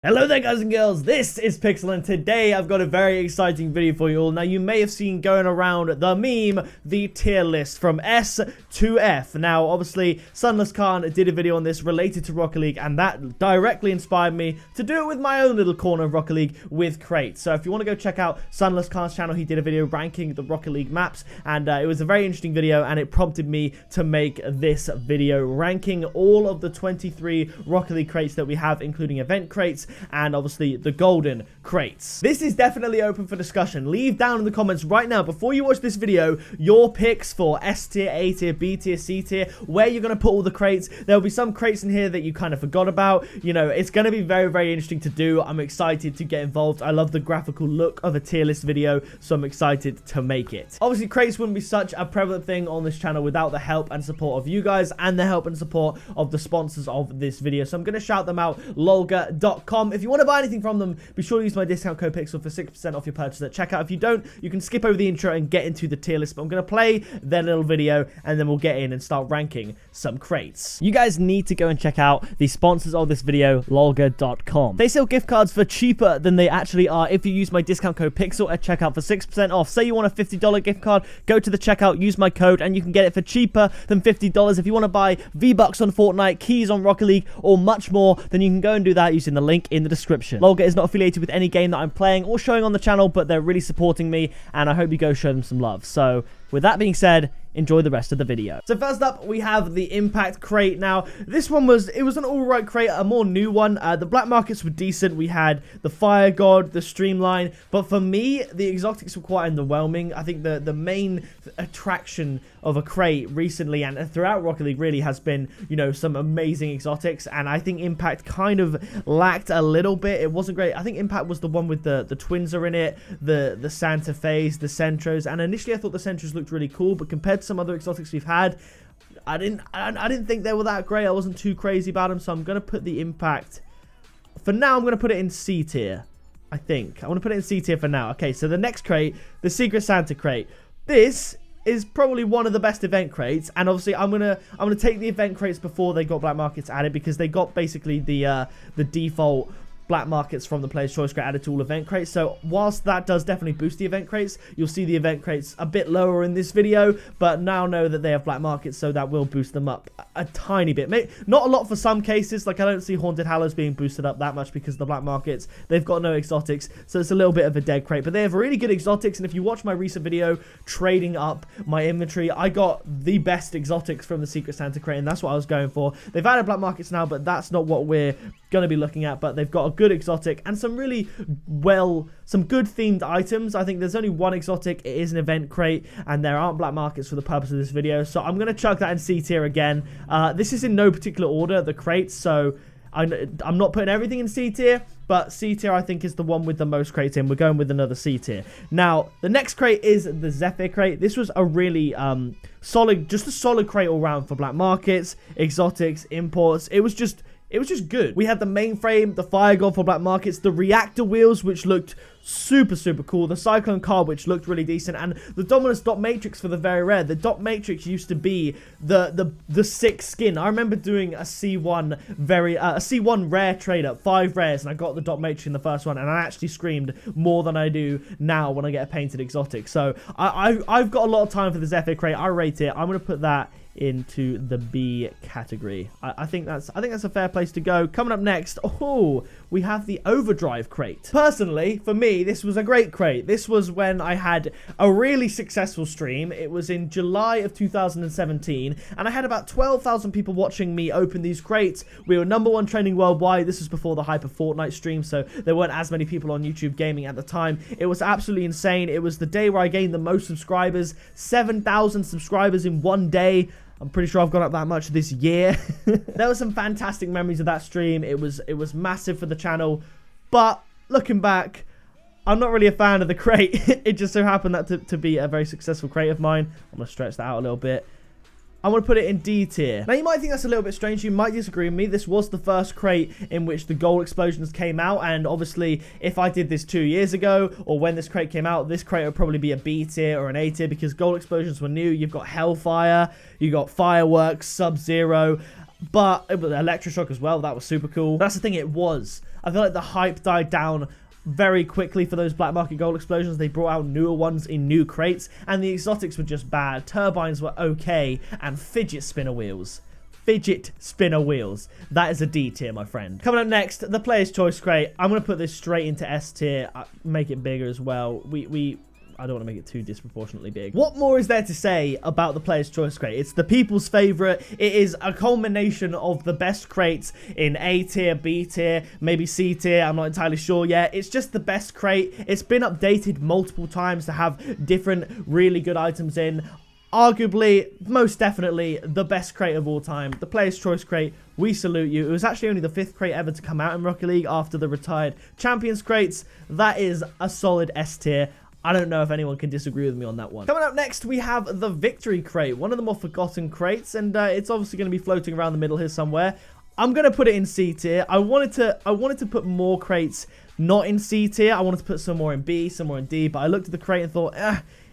Hello there guys and girls, this is Pixel and today I've got a very exciting video for you all. Now you may have seen going around the meme, the tier list from S to F. Now obviously SunlessKhan did a video on this related to Rocket League and that directly inspired me to do it with my own little corner of Rocket League with crates. So if you want to go check out SunlessKhan's channel, he did a video ranking the Rocket League maps and it was a very interesting video and it prompted me to make this video ranking all of the 23 Rocket League crates that we have, including event crates and obviously the golden crates. This is definitely open for discussion. Leave down in the comments right now before you watch this video your picks for S tier, A tier, B tier, C tier, where you're going to put all the crates. There'll be some crates in here that you kind of forgot about. You know, it's going to be very, very interesting to do. I'm excited to get involved. I love the graphical look of a tier list video, so I'm excited to make it. Obviously, crates wouldn't be such a prevalent thing on this channel without the help and support of you guys and the help and support of the sponsors of this video. So I'm going to shout them out, lolga.com. If you want to buy anything from them, be sure to use my discount code PIXEL for 6% off your purchase at checkout. If you don't, you can skip over the intro and get into the tier list, but I'm going to play their little video and then we'll get in and start ranking some crates. You guys need to go and check out the sponsors of this video, lolga.com. They sell gift cards for cheaper than they actually are if you use my discount code PIXEL at checkout for 6% off. Say you want a $50 gift card, go to the checkout, use my code, and you can get it for cheaper than $50. If you want to buy V-Bucks on Fortnite, keys on Rocket League, or much more, then you can go and do that using the link in the description. Lolga is not affiliated with any game that I'm playing or showing on the channel, but they're really supporting me, and I hope you go show them some love. So, with that being said, enjoy the rest of the video. So first up, we have the Impact crate. Now, this one was an alright crate, a more new one. The black markets were decent. We had the Fire God, the Streamline, but for me, the exotics were quite underwhelming. I think the main attraction of a crate recently and throughout Rocket League really has been, you know, some amazing exotics, and I think Impact kind of lacked a little bit. It wasn't great. I think Impact was the one with the Twins are in it, the Santa Fe's, the Centros, and initially I thought the Centros looked really cool, but compared to some other exotics we've had, I didn't think they were that great. I wasn't too crazy about them, so I'm gonna put the Impact for now. I'm gonna put it in C tier. I think I want to put it in C tier for now. Okay, so the next crate, the Secret Santa crate. This is probably one of the best event crates, and obviously I'm gonna take the event crates before they got black markets added, because they got basically the default black markets from the player's choice crate added to all event crates. So whilst that does definitely boost the event crates, you'll see the event crates a bit lower in this video, but now know that they have black markets, so that will boost them up a tiny bit. Maybe not a lot for some cases. Like, I don't see Haunted Hallows being boosted up that much because of the black markets. They've got no exotics, so it's a little bit of a dead crate, but they have really good exotics. And if you watch my recent video trading up my inventory, I got the best exotics from the Secret Santa crate, and that's what I was going for. They've added black markets now, but that's not what we're going to be looking at. But they've got a good exotic and some really some good themed items. I think there's only one exotic. It is an event crate, and there aren't black markets for the purpose of this video, so I'm going to chuck that in C tier again. This is in no particular order, the crates, so I'm not putting everything in C tier, but C tier I think is the one with the most crates in. We're going with another C tier. Now, the next crate is the Zephyr crate. This was a really just a solid crate all round for black markets, exotics, imports. It was just good. We had the mainframe, the Fire God for black markets, the reactor wheels, which looked super cool, the Cyclone car, which looked really decent, and the Dominus dot matrix for the very rare. The dot matrix used to be the sick skin. I remember doing a C1 C1 rare trade up, 5 rares, and I got the dot matrix in the first one, and I actually screamed more than I do now when I get a painted exotic. So I've got a lot of time for the Zephyr crate. I rate it. I'm gonna put that into the B category. I think that's a fair place to go. Coming up next, we have the Overdrive crate. Personally, for me, this was a great crate. This was when I had a really successful stream. It was in July of 2017, and I had about 12,000 people watching me open these crates. We were #1 trending worldwide. This was before the hype of Fortnite stream, so there weren't as many people on YouTube gaming at the time. It was absolutely insane. It was the day where I gained the most subscribers, 7,000 subscribers in one day. I'm pretty sure I've gone up that much this year. There were some fantastic memories of that stream. It was massive for the channel, but looking back, I'm not really a fan of the crate. It just so happened that to be a very successful crate of mine. I'm going to stretch that out a little bit. I'm going to put it in D tier. Now, you might think that's a little bit strange. You might disagree with me. This was the first crate in which the gold explosions came out. And obviously, if I did this 2 years ago, or when this crate came out, this crate would probably be a B tier or an A tier, because gold explosions were new. You've got Hellfire, you got Fireworks, Sub-Zero, but it was Electroshock as well. That was super cool. That's the thing, it was I feel like the hype died down very quickly for those black market gold explosions. They brought out newer ones in new crates, and the exotics were just bad. Turbines were okay, and fidget spinner wheels. Fidget spinner wheels. That is a D tier, my friend. Coming up next, the Player's Choice crate. I'm going to put this straight into S tier. Make it bigger as well. I don't want to make it too disproportionately big. What more is there to say about the Player's Choice crate? It's the people's favorite. It is a culmination of the best crates in A tier, B tier, maybe C tier. I'm not entirely sure yet. It's just the best crate. It's been updated multiple times to have different really good items in. Arguably, most definitely, the best crate of all time. The Player's Choice crate, we salute you. It was actually only the 5th crate ever to come out in Rocket League after the retired Champions crates. That is a solid S tier. I don't know if anyone can disagree with me on that one. Coming up next, we have the Victory crate, one of the more forgotten crates, and it's obviously going to be floating around the middle here somewhere. I'm going to put it in C tier. I wanted to put more crates not in C tier. I wanted to put some more in B, some more in D, but I looked at the crate and thought,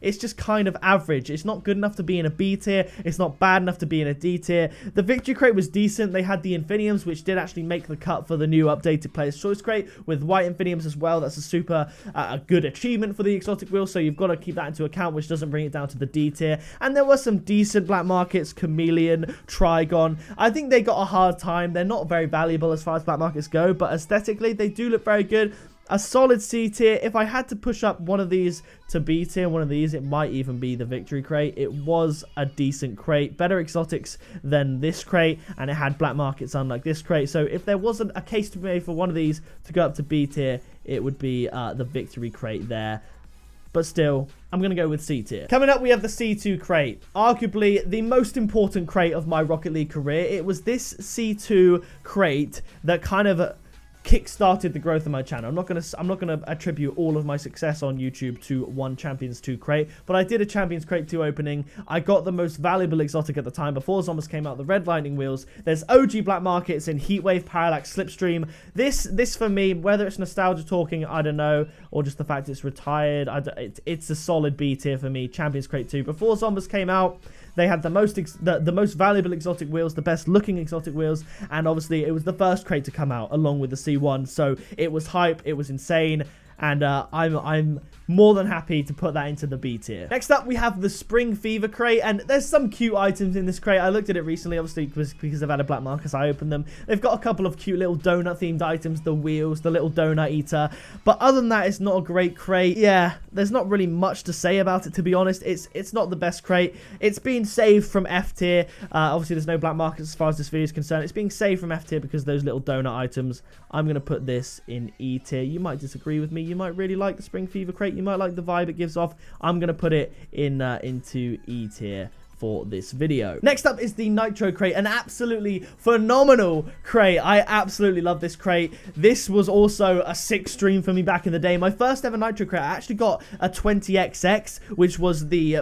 it's just kind of average. It's not good enough to be in a B tier. It's not bad enough to be in a D tier. The Victory crate was decent. They had the Infiniums, which did actually make the cut for the new updated Player's Choice crate with white Infiniums as well. That's a super a good achievement for the exotic wheel, so you've got to keep that into account, which doesn't bring it down to the D tier. And there were some decent black markets, Chameleon, Trigon. I think they got a hard time. They're not very valuable as far as black markets go, but aesthetically, they do look very good. A solid C tier. If I had to push up one of these to B tier, one of these, it might even be the Victory crate. It was a decent crate. Better exotics than this crate, and it had black markets unlike this crate. So if there wasn't a case to be made for one of these to go up to B tier, it would be the Victory crate there. But still, I'm going to go with C tier. Coming up, we have the C2 crate. Arguably the most important crate of my Rocket League career. It was this C2 crate that kind of kick-started the growth of my channel. I'm not gonna attribute all of my success on YouTube to one Champions 2 crate, but I did a Champions Crate 2 opening. I got the most valuable exotic at the time before Zombies came out, the Red Lightning wheels. There's OG black markets in Heatwave, Parallax, Slipstream. This for me, whether it's nostalgia talking, I don't know, or just the fact it's retired, it's a solid B tier for me. Champions Crate 2. Before Zombies came out, they had the most valuable exotic wheels, the best looking exotic wheels, and obviously it was the first crate to come out along with the C1, so it was hype, it was insane, and I'm more than happy to put that into the B tier. Next up, we have the Spring Fever crate, and there's some cute items in this crate. I looked at it recently, obviously, because I've had a black market, so I opened them. They've got a couple of cute little donut-themed items, the wheels, the little donut eater, but other than that, it's not a great crate. Yeah, there's not really much to say about it, to be honest. It's not the best crate. It's being saved from F tier. Obviously, there's no black markets as far as this video is concerned. It's being saved from F tier because of those little donut items. I'm going to put this in E tier. You might disagree with me. You might really like the Spring Fever crate. You might like the vibe it gives off. I'm going to put it in into E tier for this video. Next up is the Nitro crate, an absolutely phenomenal crate. I absolutely love this crate. This was also a sick stream for me back in the day. My first ever Nitro crate, I actually got a 20XX, which was the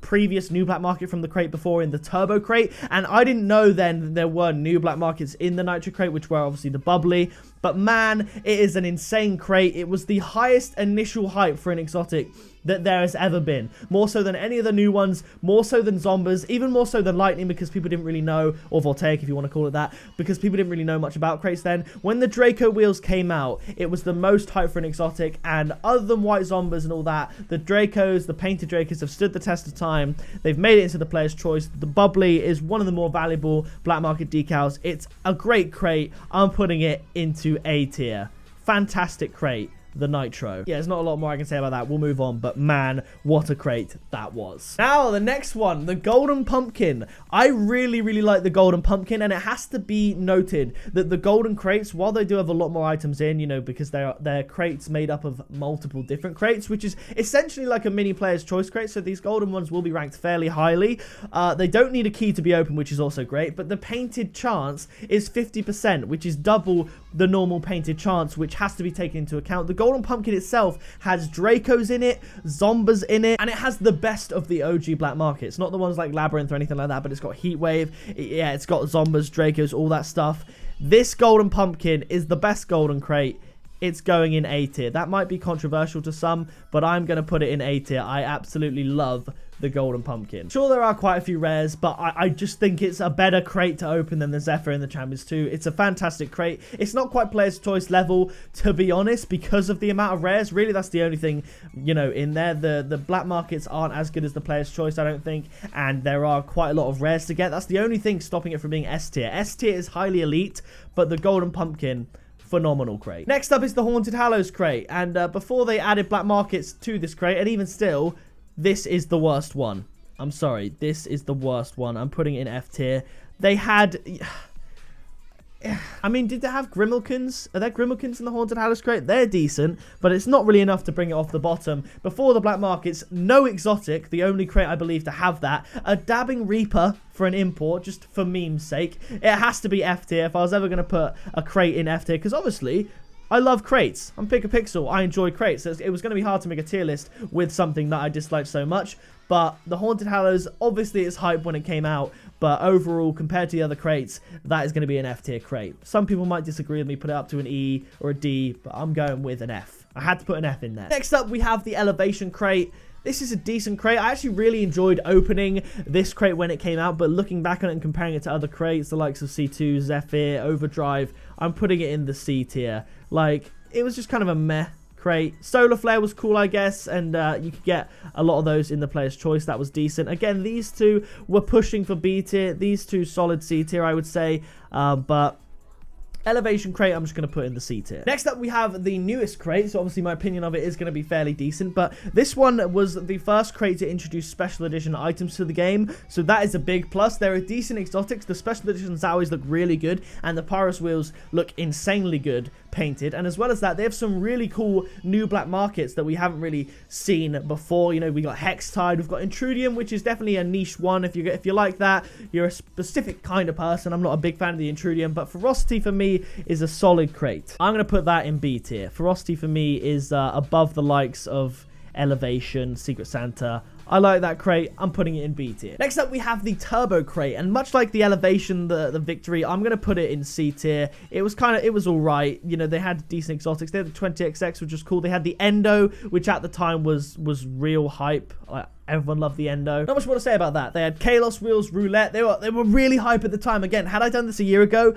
previous new black market from the crate before in the turbo crate, and I didn't know then there were new black markets in the Nitro crate, which were obviously the bubbly. But man, it is an insane crate. It was the highest initial hype for an exotic that there has ever been. More so than any of the new ones, more so than Zombies, even more so than Lightning, because people didn't really know, or Voltaic if you want to call it that, because people didn't really know much about crates then. When the Draco wheels came out, it was the most hype for an exotic, and other than White Zombies and all that, the Dracos, the painted Dracos have stood the test of time. They've made it into the Player's Choice. The bubbly is one of the more valuable black market decals. It's a great crate. I'm putting it into A tier. Fantastic crate. The Nitro. Yeah, there's not a lot more I can say about that. We'll move on, but man, what a crate that was. Now, the next one, the Golden Pumpkin. I really, really like the Golden Pumpkin, and it has to be noted that the Golden crates, while they do have a lot more items in, you know, because they're crates made up of multiple different crates, which is essentially like a mini Player's Choice crate, so these Golden ones will be ranked fairly highly. They don't need a key to be open, which is also great, but the painted chance is 50%, which is double the normal painted chance, which has to be taken into account. The Golden Pumpkin itself has Dracos in it, Zombies in it, and it has the best of the OG black markets. Not the ones like Labyrinth or anything like that, but it's got Heatwave. Yeah, it's got Zombies, Dracos, all that stuff. This Golden Pumpkin is the best Golden crate it's going in A tier. That might be controversial to some, but I'm going to put it in A tier. I absolutely love the golden pumpkin. Sure, there are quite a few rares, but I just think it's a better crate to open than the Zephyr in the Champions 2. It's a fantastic crate. It's not quite player's choice level, to be honest, because of the amount of rares. Really, that's the only thing, you know, in there. The black markets aren't as good as the player's choice, I don't think, and there are quite a lot of rares to get. That's the only thing stopping it from being S tier. S tier is highly elite, but the golden pumpkin, phenomenal crate. Next up is the Haunted Hallows crate, and before they added black markets to this crate, and even still, this is the worst one. I'm sorry, this is the worst one. I'm putting it in F tier. They had... I mean, did they have Grimmelkins? Are there Grimmelkins in the Haunted Hallows crate? They're decent, but it's not really enough to bring it off the bottom. Before the black markets, no exotic, the only crate I believe to have that. A Dabbing Reaper for an import, just for meme's sake. It has to be F tier if I was ever going to put a crate in F tier, because obviously I love crates. I'm Pickapixel. I enjoy crates. So it was going to be hard to make a tier list with something that I disliked so much. But the Haunted Hallows, obviously it's hype when it came out, but overall, compared to the other crates, that is going to be an F tier crate. Some people might disagree with me, put it up to an E or a D, but I'm going with an F. I had to put an F in there. Next up, we have the Elevation crate. This is a decent crate. I actually really enjoyed opening this crate when it came out, but looking back on it and comparing it to other crates, the likes of C2, Zephyr, Overdrive, I'm putting it in the C tier. Like, it was just kind of a meh crate. Solar Flare was cool, I guess, and you could get a lot of those in the player's choice. That was decent. Again, these two were pushing for B tier. These two solid C tier, I would say, but Elevation crate, I'm just going to put in the C tier. Next up, we have the newest crate. So obviously my opinion of it is going to be fairly decent, but this one was the first crate to introduce special edition items to the game. So that is a big plus. There are decent exotics. The special edition Zowies look really good, and the Pyrus wheels look insanely good painted. And as well as that, they have some really cool new black markets that we haven't really seen before. You know, we got Hextide, we've got Intrudium, which is definitely a niche one. If you like that, you're a specific kind of person. I'm not a big fan of the Intrudium, but Ferocity for me is a solid crate. I'm going to put that in B tier. Ferocity for me is above the likes of Elevation, Secret Santa. I like that crate. I'm putting it in B tier. Next up, we have the Turbo crate, and much like the Elevation, the Victory, I'm gonna put it in C tier. It was all right. You know, they had decent exotics. They had the 20XX, which was cool. They had the Endo, which at the time was real hype. Like, everyone loved the Endo. Not much more to say about that. They had Kalos wheels, Roulette. They were really hype at the time. Again, had I done this a year ago,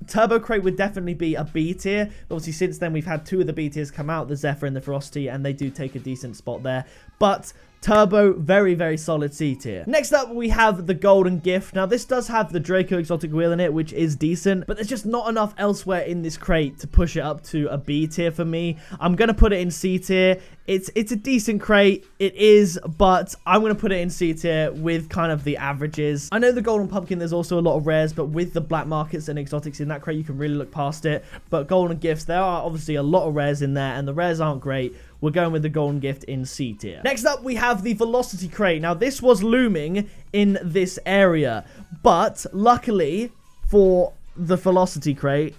Turbo crate would definitely be a B tier. Obviously, since then, we've had two of the B tiers come out, the Zephyr and the Ferocity, and they do take a decent spot there. But Turbo, very, very solid C tier. Next up, we have the Golden Gift. Now, this does have the Draco exotic wheel in it, which is decent, but there's just not enough elsewhere in this crate to push it up to a B tier for me. I'm going to put it in C tier. It's a decent crate. It is, but I'm going to put it in C tier with kind of the averages. I know the Golden Pumpkin, there's also a lot of rares, but with the black markets and exotics in that crate, you can really look past it. But Golden Gifts, there are obviously a lot of rares in there, and the rares aren't great. We're going with the Golden Gift in C tier. Next up, we have the Velocity crate. Now, this was looming in this area, but luckily for the Velocity crate,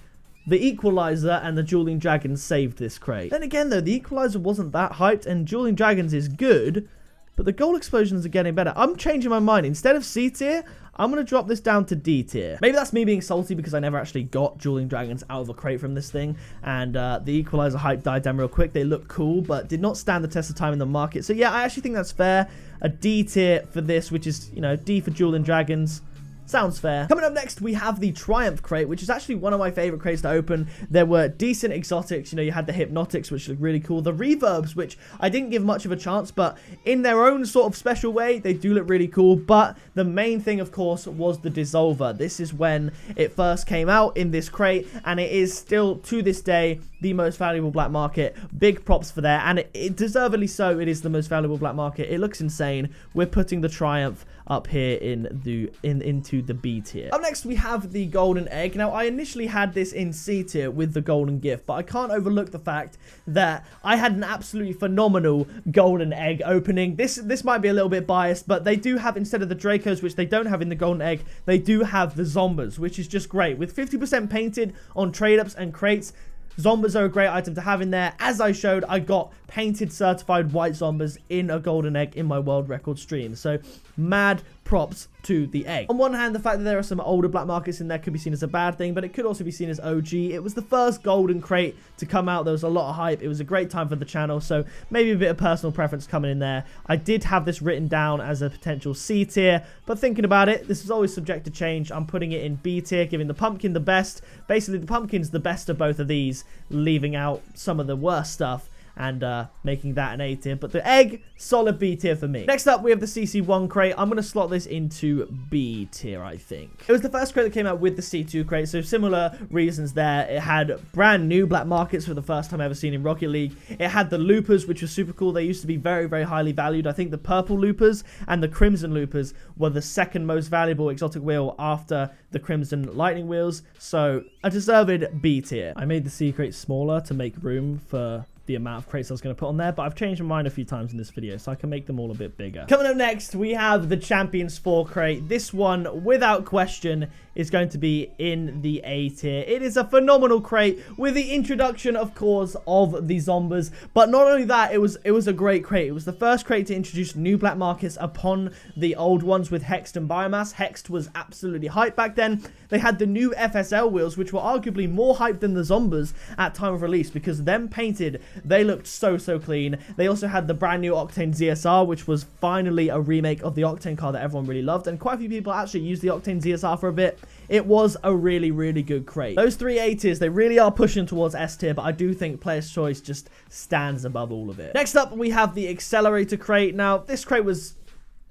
the Equalizer and the Dueling Dragons saved this crate. Then again, though, the Equalizer wasn't that hyped, and Dueling Dragons is good, but the Gold Explosions are getting better. I'm changing my mind. Instead of C tier, I'm going to drop this down to D tier. Maybe that's me being salty because I never actually got Dueling Dragons out of a crate from this thing. And the Equalizer hype died down real quick. They look cool, but did not stand the test of time in the market. So yeah, I actually think that's fair. A D tier for this, which is, you know, D for Dueling Dragons. Sounds fair. Coming up next, we have the Triumph crate, which is actually one of my favorite crates to open. There were decent exotics. You know, you had the Hypnotics, which look really cool. The Reverbs, which I didn't give much of a chance, but in their own sort of special way, they do look really cool. But the main thing, of course, was the Dissolver. This is when it first came out in this crate, and it is still, to this day, the most valuable black market. Big props for that, and it deservedly so. It is the most valuable black market. It looks insane. We're putting the Triumph up here into the B tier. Up next, we have the Golden Egg. Now, I initially had this in C tier with the Golden Gift, but I can't overlook the fact that I had an absolutely phenomenal Golden Egg opening. This might be a little bit biased, but they do have, instead of the Dracos, which they don't have in the Golden Egg, they do have the Zombas, which is just great. With 50% painted on trade-ups and crates, Zombas are a great item to have in there. As I showed, I got painted certified white zombies in a golden egg in my world record stream. So mad props to the egg. On one hand, the fact that there are some older black markets in there could be seen as a bad thing, but it could also be seen as OG. It was the first golden crate to come out. There was a lot of hype. It was a great time for the channel, so maybe a bit of personal preference coming in there. I did have this written down as a potential C tier, but thinking about it, this is always subject to change. I'm putting it in B tier, giving the pumpkin the best. Basically, the pumpkin's the best of both of these, leaving out some of the worst stuff and making that an A tier. But the egg, solid B tier for me. Next up, we have the CC1 crate. I'm going to slot this into B tier, I think. It was the first crate that came out with the C2 crate, so similar reasons there. It had brand new black markets for the first time ever seen in Rocket League. It had the loopers, which was super cool. They used to be very, very highly valued. I think the purple loopers and the crimson loopers were the second most valuable exotic wheel after the crimson lightning wheels, so a deserved B tier. I made the C crate smaller to make room for the amount of crates I was going to put on there, but I've changed my mind a few times in this video, so I can make them all a bit bigger. Coming up next, we have the Champions 4 crate. This one, without question, is going to be in the A tier. It is a phenomenal crate with the introduction, of course, of the zombies, but not only that, it was a great crate. It was the first crate to introduce new black markets upon the old ones with Hexed and Biomass. Hexed was absolutely hyped back then. They had the new FSL wheels, which were arguably more hyped than the zombies at time of release, because them painted, they looked so clean. They also had the brand new Octane ZSR, which was finally a remake of the Octane car that everyone really loved, and quite a few people actually used the Octane ZSR for a bit. It was a really good crate. Those three A tiers, they really are pushing towards S tier, but I do think Player's Choice just stands above all of it. Next up, we have the Accelerator crate. Now, this crate was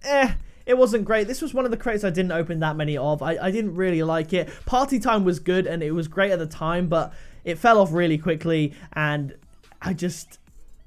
it wasn't great. This was one of the crates I didn't open that many of. I didn't really like it. Party Time was good, and it was great at the time, but it fell off really quickly, and I just...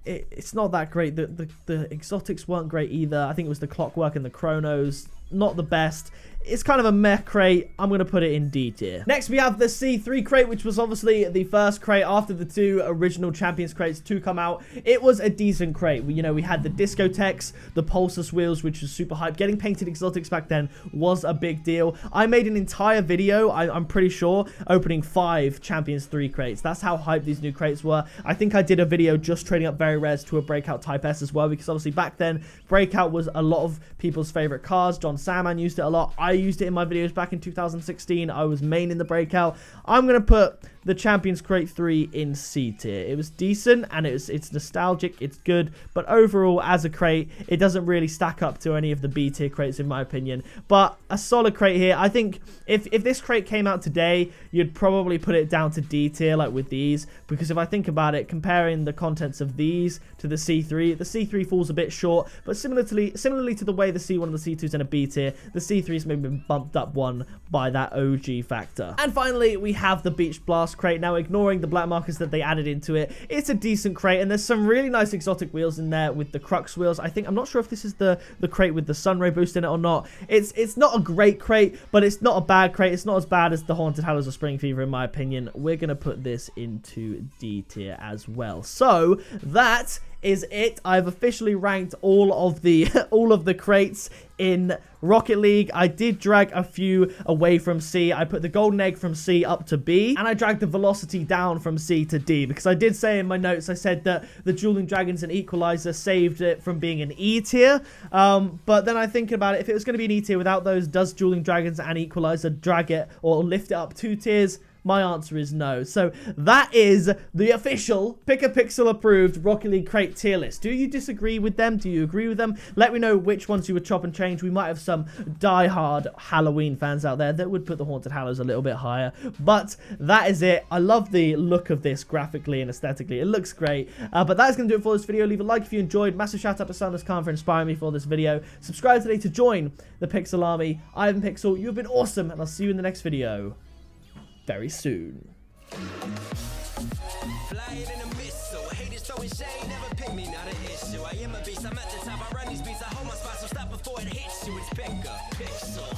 It's not that great. The exotics weren't great either. I think it was the Clockwork and the Chronos. Not the best. It's kind of a meh crate. I'm going to put it in D tier. Next, we have the C3 crate, which was obviously the first crate after the two original Champions crates to come out. It was a decent crate. We had the Discotheques, the Pulsus wheels, which was super hype. Getting painted exotics back then was a big deal. I made an entire video, I'm pretty sure, opening 5 Champions 3 crates. That's how hyped these new crates were. I think I did a video just trading up very rares to a Breakout Type S as well, because obviously back then, Breakout was a lot of people's favorite cars. John Salmon used it a lot. I used it in my videos back in 2016. I was main in the Breakout. I'm going to put the Champions Crate 3 in C tier. It was decent, and it's nostalgic, it's good, but overall, as a crate, it doesn't really stack up to any of the B tier crates, in my opinion. But a solid crate here. I think if this crate came out today, you'd probably put it down to D tier, like with these, because if I think about it, comparing the contents of these to the C3 falls a bit short, but similarly to the way the C1 and the C2's in a B tier, the C3's maybe been bumped up one by that OG factor. And finally, we have the Beach Blast crate. Now, ignoring the black markers that they added into it, it's a decent crate, and there's some really nice exotic wheels in there with the Crux wheels. I'm not sure if this is the crate with the Sunray boost in it or not. It's not a great crate, but it's not a bad crate. It's not as bad as the Haunted Hallows or Spring Fever, in my opinion. We're gonna put this into D tier as well. So that is it. I've officially ranked all of the crates in Rocket League. I did drag a few away from C. I put the golden egg from C up to B, and I dragged the velocity down from C to D, because I did say in my notes, I said that the Dueling Dragons and Equalizer saved it from being an E tier, but then I think about it, if it was going to be an E tier without those, does Dueling Dragons and Equalizer drag it or lift it up 2 tiers? My answer is no. So that is the official pickapixel approved Rocket League crate tier list. Do you disagree with them? Do you agree with them? Let me know which ones you would chop and change. We might have some die-hard Halloween fans out there that would put the Haunted Hallows a little bit higher. But that is it. I love the look of this graphically and aesthetically. It looks great. But that is going to do it for this video. Leave a like if you enjoyed. Massive shout out to SunlessKhan for inspiring me for this video. Subscribe today to join the Pixel Army. I'm Pixel. You've been awesome, and I'll see you in the next video very soon. Flying in a missile, haters throwing shade, never pick me, not an issue. I am a beast, I'm at the top, I run these beats, I hold my spot, so stop before it hits you. It's pick up, pixel.